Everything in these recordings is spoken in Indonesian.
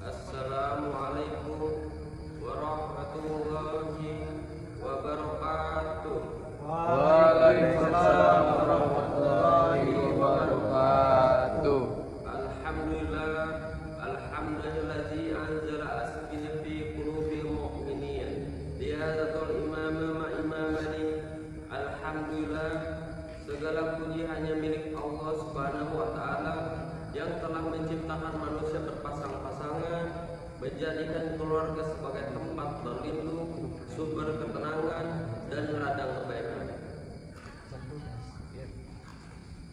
Assalamualaikum warahmatullahi wabarakatuh. Waalaikumsalam warahmatullahi wabarakatuh. Alhamdulillah, alhamdulillazi anzala as-sakinah fi qulubil mu'minin li hadzal imama ma imamani. Alhamdulillah, segala puji hanya milik Allah Subhanahu wa taala yang telah menciptakan manusia berpasang-pasangan, menjadikan keluarga sebagai tempat berlindung, sumber ketenangan dan ladang kebaikan.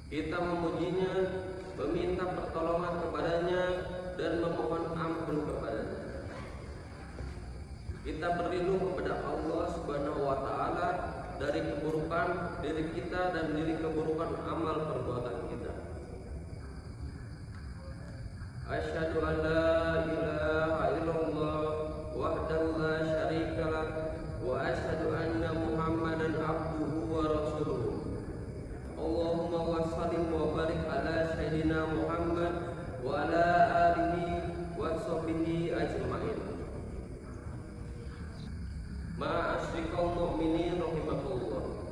Kita memujinya, meminta pertolongan kepadanya dan memohon ampun kepadanya. Kita berlindung kepada Allah Subhanahu wa taala dari keburukan diri kita dan dari keburukan amal perbuatan kita. Asyhadu an la ilaha illallah wahdahu la syarikalah wa asyhadu anna Muhammadan abduhu wa rasuluhu. Allahumma wa sallim wa barik ala sayyidina Muhammad wa ala alihi wa sahbihi ajma'in. Ma'asyiral mu'minin rahimakumullah.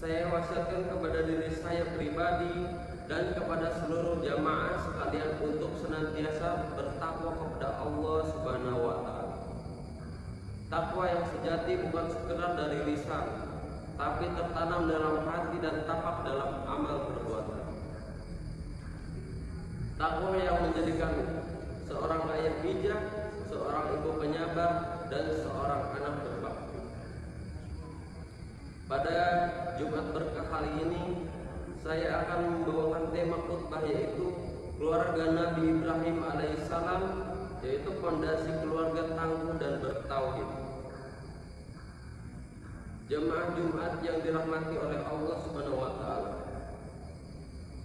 Saya wasiatkan kepada diri saya pribadi dan kepada seluruh jamaah sekalian untuk senantiasa bertakwa kepada Allah Subhanahu wa taala. Takwa yang sejati bukan sekedar dari lisan, tapi tertanam dalam hati dan tapak dalam amal perbuatan. Takwa yang menjadikan seorang ayah bijak, seorang ibu penyabar, dan seorang anak berbakti. Pada Jumat berkah kali ini, saya akan membawakan tema khutbah yaitu keluarga Nabi Ibrahim alaihissalam, yaitu fondasi keluarga tangguh dan bertauhid. Jemaah Jumat yang dirahmati oleh Allah Subhanahu wa taala.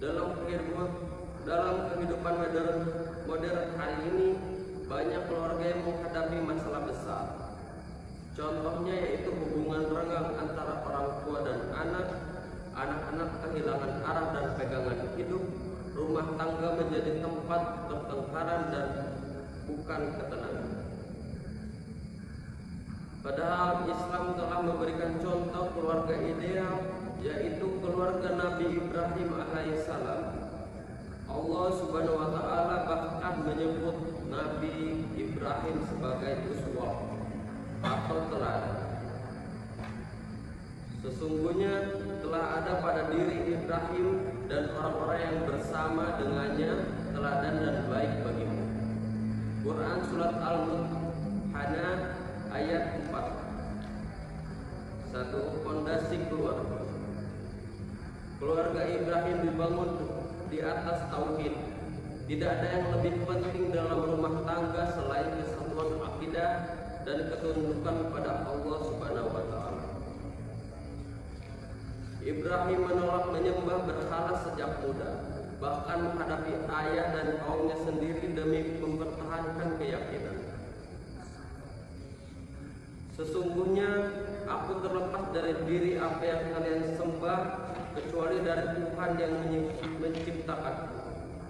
Dalam kehidupan modern hari ini, banyak keluarga yang menghadapi masalah besar. Contohnya yaitu hubungan renggang antara orang tua dan anak-anak kehilangan arah dan pegangan hidup, rumah tangga menjadi tempat pertengkaran dan bukan ketenangan. Padahal Islam telah memberikan contoh keluarga ideal, yaitu keluarga Nabi Ibrahim alaihissalam. Allah Subhanahu wa taala bahkan menyebut Nabi Ibrahim sebagai uswah atau teladan. Sesungguhnya telah ada pada diri Ibrahim dan orang-orang yang bersama dengannya teladan dan baik bagimu. Quran surat Al-Mumtahanah ayat 4. Satu, fondasi keluarga. Keluarga Ibrahim dibangun di atas tauhid. Tidak ada yang lebih penting dalam rumah tangga selain kesatuan akidah dan ketundukan pada Allah Subhanahu wa taala. Ibrahim menolak menyembah berhala sejak muda, bahkan menghadapi ayah dan kaumnya sendiri demi mempertahankan keyakinan. Sesungguhnya aku terlepas dari diri apa yang kalian sembah, kecuali dari Tuhan yang menciptakan.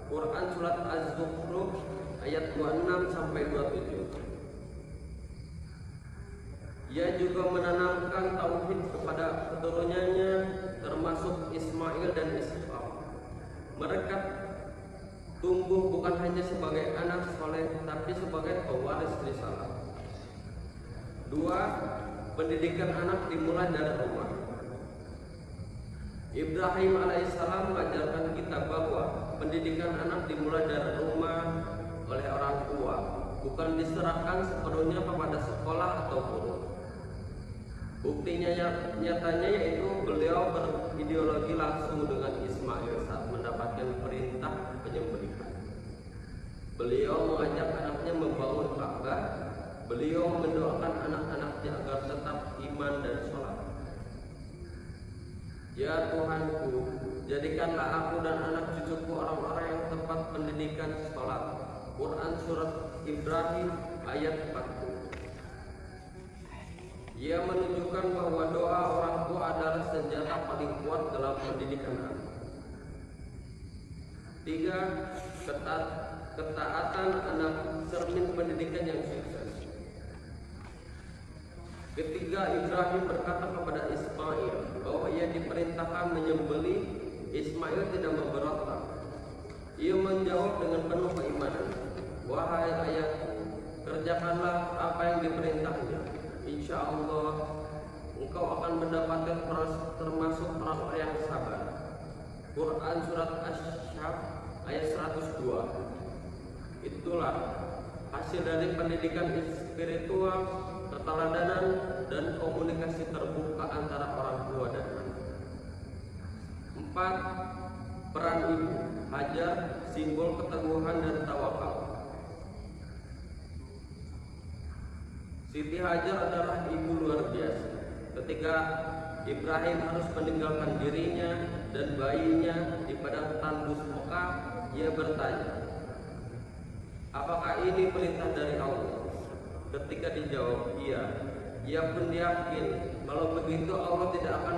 Quran surat Az-Zukhruf ayat 26 sampai 27. Ia juga menanamkan tauhid kepada keturunannya termasuk Ismail dan Ishaq. Mereka tumbuh bukan hanya sebagai anak soleh, tapi sebagai pewaris risalah. 2. Pendidikan anak dimulai dari rumah. Ibrahim alaihissalam mengajarkan kita bahwa pendidikan anak dimulai dari rumah oleh orang tua, bukan diserahkan sepenuhnya kepada sekolah atau guru. Buktinya nyatanya yaitu beliau berideologi langsung dengan Ismail saat mendapatkan perintah penyembelihan. Beliau mengajak anaknya membangun Ka'bah. Beliau mendoakan anak-anaknya agar tetap iman dan sholat. Ya Tuhanku, jadikanlah aku dan anak cucuku orang-orang yang tepat pendidikan sholat. Quran surat Ibrahim ayat 40. Ia menunjukkan bahwa doa orang tua adalah senjata paling kuat dalam pendidikan anak. 3. ketaatan anak cermin pendidikan yang sukses. Ketiga, Ibrahim berkata kepada Ismail bahwa ia diperintahkan menyembelih. Ismail tidak memberontak. Ia menjawab dengan penuh keimanan, "Wahai ayahku, kerjakanlah apa yang diperintahnya. Insya Allah engkau akan mendapatkan termasuk orang-orang yang sabar." Quran surat Asy-Syaff ayat 102. Itulah hasil dari pendidikan spiritual, keteladanan, dan komunikasi terbuka antara orang tua dan anak. 4. Peran ibu. Hajar, simbol keteguhan dan tawakal. Siti Hajar adalah ibu luar biasa. Ketika Ibrahim harus meninggalkan dirinya dan bayinya di padang tandus Mekah, ia bertanya, "Apakah ini perintah dari Allah?" Ketika dijawab iya, ia pun yakin kalau begitu Allah tidak akan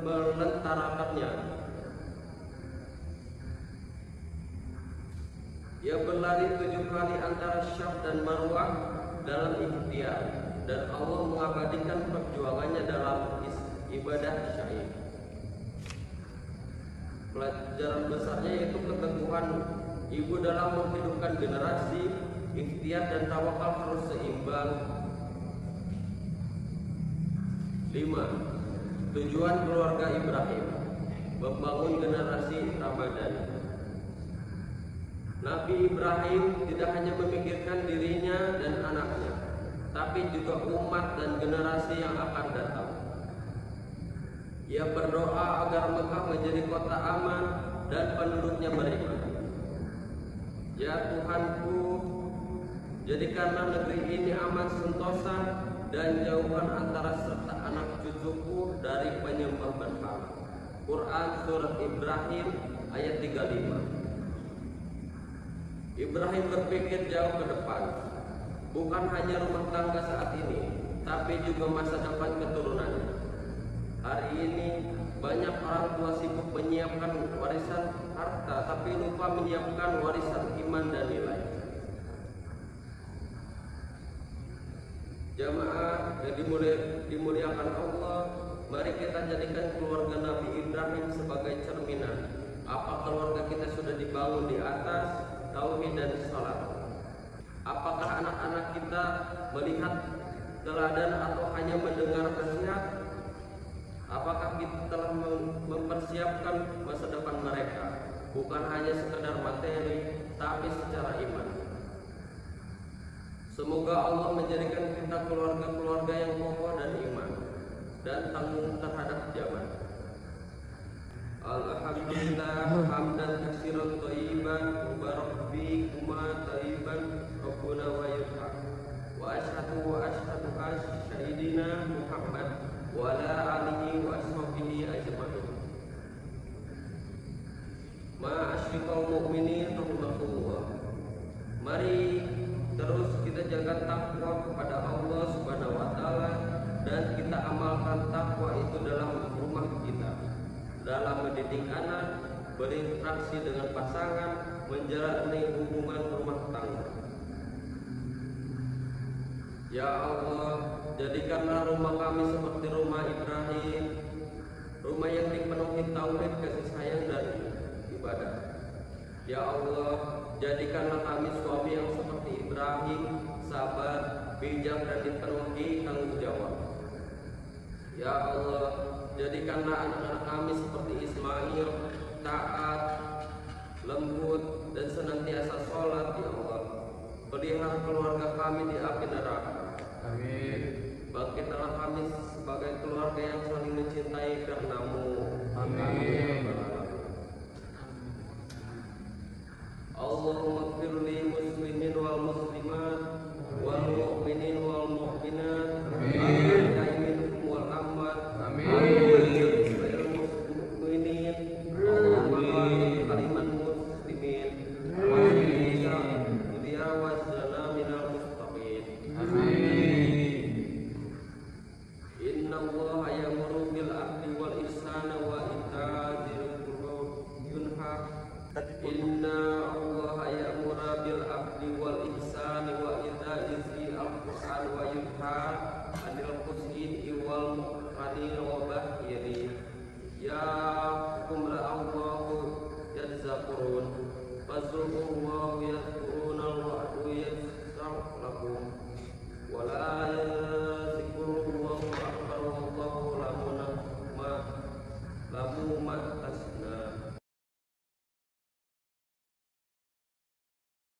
melentarakannya. Ia berlari 7 kali antara Syaf dan Marwah dalam ikhtiar, dan Allah mengabadikan perjuangannya dalam ibadah syahid. Pelajaran besarnya yaitu keteguhan ibu dalam menghidupkan generasi. Ikhtiar dan tawakal harus seimbang. 5. Tujuan keluarga Ibrahim: membangun generasi Ramadan. Nabi Ibrahim tidak hanya memikirkan dirinya dan anaknya, tapi juga umat dan generasi yang akan datang. Ia berdoa agar Mekah menjadi kota aman dan penduduknya beriman. "Ya Tuhanku, jadikanlah negeri ini aman sentosa dan jauhkan antara serta anak cucuku dari penyembah berhala." Quran surat Ibrahim ayat 35. Ibrahim berpikir jauh ke depan, bukan hanya rumah tangga saat ini, tapi juga masa depan keturunannya. Hari ini banyak orang tua sibuk menyiapkan warisan harta, tapi lupa menyiapkan warisan iman dan nilai. Jamaah yang dimuliakan Allah, mari kita jadikan keluarga Nabi Ibrahim sebagai cerminan. Apa keluarga kita sudah dibangun di atas tauhid dan salat? Apakah anak-anak kita melihat teladan atau hanya mendengar nasihat? Apakah kita telah mempersiapkan masa depan mereka, bukan hanya sekedar materi, tapi secara iman? Semoga Allah menjadikan kita keluarga-keluarga yang kokoh dan iman dan tanggung terhadap zaman. Alhamdulillah hamdan katsiran thayyiban mubarak fi kuma thayyiban rabbuna wa yarham. Wa asyhadu sayyidina Muhammad wa ala alihi wa ashabihi ajmain. Ma'asyiral mukminin rahimakumullah. Mari terus kita jaga takwa kepada Allah Subhanahu wa taala dan kita amalkan takwa itu dalam rumah kita, dalam mendidik anak, berinteraksi dengan pasangan, menjalani hubungan rumah tangga. Ya Allah, jadikanlah rumah kami seperti rumah Ibrahim, rumah yang dipenuhi tauhid, kasih sayang dan ibadah. Ya Allah, jadikanlah kami suami yang seperti Ibrahim, sabar, bijak dan dipenuhi tanggung jawab. Ya Allah, jadikanlah anak-anak kami seperti Ismail, taat, lembut, dan senantiasa sholat. Ya Allah, pelihara keluarga kami di api neraka. Amin. Bangkitlah kami sebagai keluarga yang saling mencintai karena-Mu. Amin. Allahumma firli muslimin wal muslimat wal mu'minin wal mu'minat al-ahya'i wal amwat. Amin. Mu'minin Allahumma kaliman muslimin dunia wa salaminal mustaqim. Amin. Inna Allah ya'muru bil 'adli wal ihsani wa ita'i dzil ihsani wa ita'i dzil qur'an wa yunha anil qus'in wal muqtadi wa